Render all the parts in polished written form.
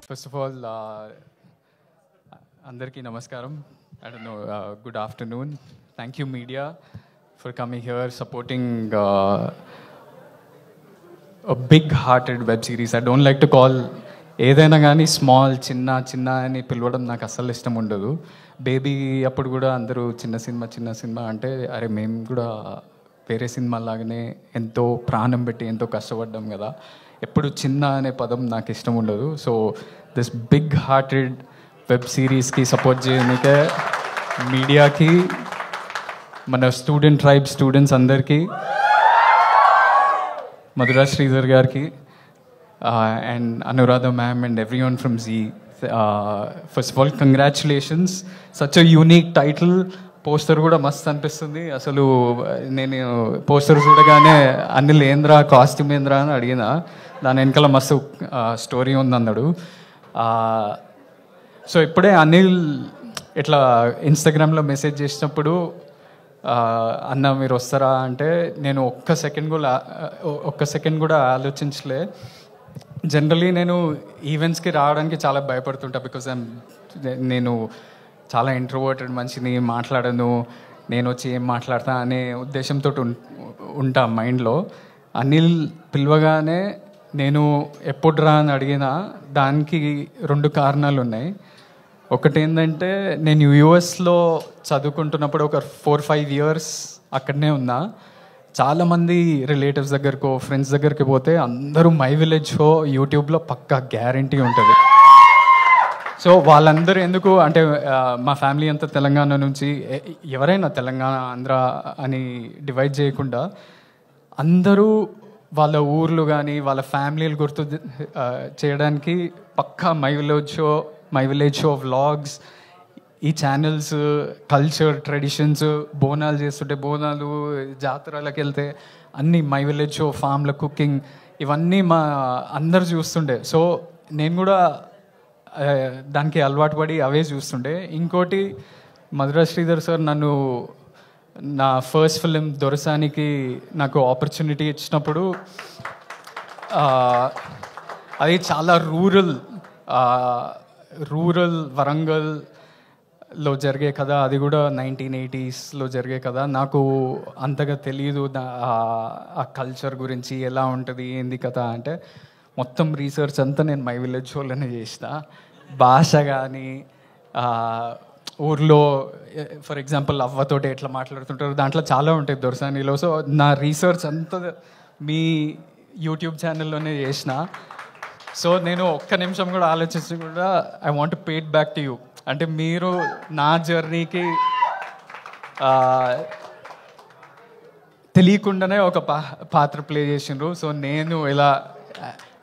First of all, Andarki Namaskaram. I don't know, good afternoon. Thank you, media, for coming here, supporting a big-hearted web series. I don't like to call ఏదైనా కానీ small చిన్న అని పిలవడం నాకు అస్సలు ఇష్టం ఉండదు. బేబీ అప్పుడు కూడా అందరూ చిన్న సినిమా అంటే అరే మేము కూడా వేరే సినిమా లాగానే ఎంతో ప్రాణం పెట్టి ఎంతో కష్టపడ్డాం కదా, ఎప్పుడు చిన్న అనే పదం నాకు ఇష్టం ఉండదు. So this big hearted web సిరీస్కి సపోర్ట్ చేయడానికే మీడియాకి, మన స్టూడెంట్స్ అందరికీ, మధురా శ్రీధర్ గారికి and Anuradha ma'am and everyone from Zee. First of all, congratulations. Such a unique title. Poster kuda mast anpistundi. Asalu nenu poster chudagane Anil Endra costume Endra ani adigina. Dani enkala mastu story undi annadu. So ippude Anil itla Instagram lo message chesinappudu అన్న మీరు వస్తారా అంటే నేను ఒక్క second కూడా ఆలోచించలే. Generally నేను ఈవెంట్స్కి రావడానికి చాలా భయపడుతుంటా, బికాజ్ నేను చాలా ఇంట్రోవర్టెడ్ మనిషిని, మాట్లాడను, నేను వచ్చి ఏం మాట్లాడతా అనే ఉద్దేశంతో ఉంటా మైండ్లో. అనిల్ పిలవగానే నేను ఎప్పుడు రా అని అడిగినా దానికి 2 కారణాలు ఉన్నాయి. ఒకటి ఏంటంటే నేను యూఎస్లో చదువుకుంటున్నప్పుడు ఒక 4-5 ఇయర్స్ అక్కడనే ఉన్నా. చాలామంది రిలేటివ్స్ దగ్గరకో ఫ్రెండ్స్ దగ్గరికి పోతే అందరూ మై విలేజ్ షో యూట్యూబ్లో పక్కా గ్యారంటీ ఉంటుంది. సో వాళ్ళందరూ ఎందుకు అంటే మా ఫ్యామిలీ అంతా తెలంగాణ నుంచి, ఎవరైనా తెలంగాణ ఆంధ్ర అని డివైడ్ చేయకుండా అందరూ వాళ్ళ ఊర్లు కానీ వాళ్ళ ఫ్యామిలీలు గుర్తు చేయడానికి పక్కా మై విలేజ్ షో వ్లాగ్స్, ఈ ఛానల్స్, కల్చర్, ట్రెడిషన్స్, బోనాలు చేస్తుంటే బోనాలు, జాతరలకు వెళ్తే అన్నీ మై విలేజ్ షో, ఫామ్ల కుకింగ్, ఇవన్నీ మా అందరు చూస్తుండే. సో నేను కూడా దానికి అలవాటు పడి అవే చూస్తుండే. ఇంకోటి, మధురా శ్రీధర్ సార్ నన్ను నా ఫస్ట్ ఫిలిం దొరసానికి నాకు ఆపర్చునిటీ ఇచ్చినప్పుడు అది చాలా రూరల్ వరంగల్లో జరిగే కథ, అది కూడా 1980s జరిగే కథ. నాకు అంతగా తెలియదు ఆ కల్చర్ గురించి, ఎలా ఉంటుంది ఏంది కథ అంటే. మొత్తం రీసెర్చ్ అంతా నేను మై విలేజ్ షోలోనే చేసిన. భాష కానీ, ఊర్లో ఫర్ ఎగ్జాంపుల్ అవ్వతోటి ఎట్లా మాట్లాడుతుంటారు, దాంట్లో చాలా ఉంటాయి దొరసానిలో. సో నా రీసెర్చ్ అంతా మీ యూట్యూబ్ ఛానల్లోనే చేసిన. సో నేను ఒక్క నిమిషం కూడా ఆలోచించి కూడా I want to pay it back to you. అంటే మీరు నా జర్నీకి తెలియకుండానే ఒక పాత్ర ప్లే చేసిండ్రు. సో నేను ఇలా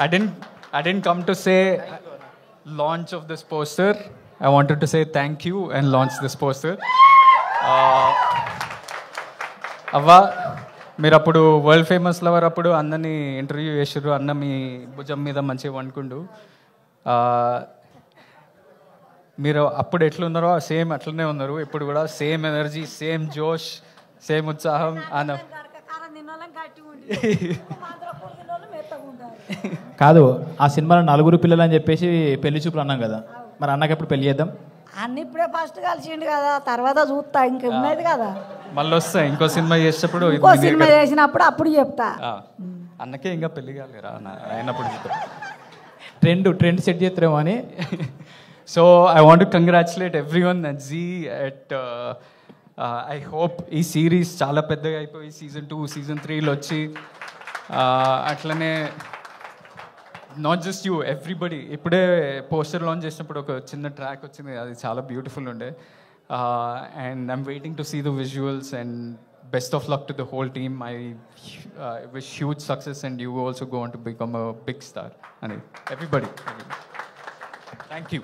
I didn't come to say launch of this poster, I wanted to say thank you and launch this poster. అవ్వా, మీరు అప్పుడు వరల్డ్ ఫేమస్ లవర్ అప్పుడు అన్నని ఇంటర్వ్యూ చేసారు. అన్న మీ భుజం మీద మంచిగా వండుకుండు. మీరు అప్పుడు ఎట్లున్నారో సేమ్ అట్లనే ఉన్నారు ఇప్పుడు కూడా. సేమ్ ఎనర్జీ, సేమ్ జోష్, సేమ్ ఉత్సాహం. అన్న కాదు, ఆ సినిమాలో 4 పిల్లలు అని చెప్పేసి పెళ్లి చూపులు అన్నాం కదా, మరి అన్నకి ఎప్పుడు పెళ్లి చేద్దాం? అన్ని ఇప్పుడే ఫస్ట్ కలిసిండు కదా, తర్వాత చూస్తా. ఇంకా ఉన్నది కదా, మళ్ళీ వస్తాయి. ఇంకో సినిమా చేసేటప్పుడు, ఇంకో సినిమా చేసినప్పుడు అప్పుడు చెప్తా. అన్నకే ఇంకా పెళ్లి కాలేరా అయినప్పుడు ట్రెండ్ సెట్ చేస్తారేమో అని. So I want to congratulate everyone at Zee. I hope ఈ సిరీస్ చాలా పెద్దగా అయిపోయి సీజన్ 2, సీజన్ 3లో వచ్చి అట్లనే నాట్ జస్ట్ యూ, ఎవ్రీబడి. ఇప్పుడే పోస్టర్ లాంచ్ చేసినప్పుడు ఒక చిన్న ట్రాక్ వచ్చింది, అది చాలా బ్యూటిఫుల్ ఉండే. And I'm waiting to see the visuals and best of luck to the whole team. I wish huge success and you also go on to become a big star. And everybody. Thank you.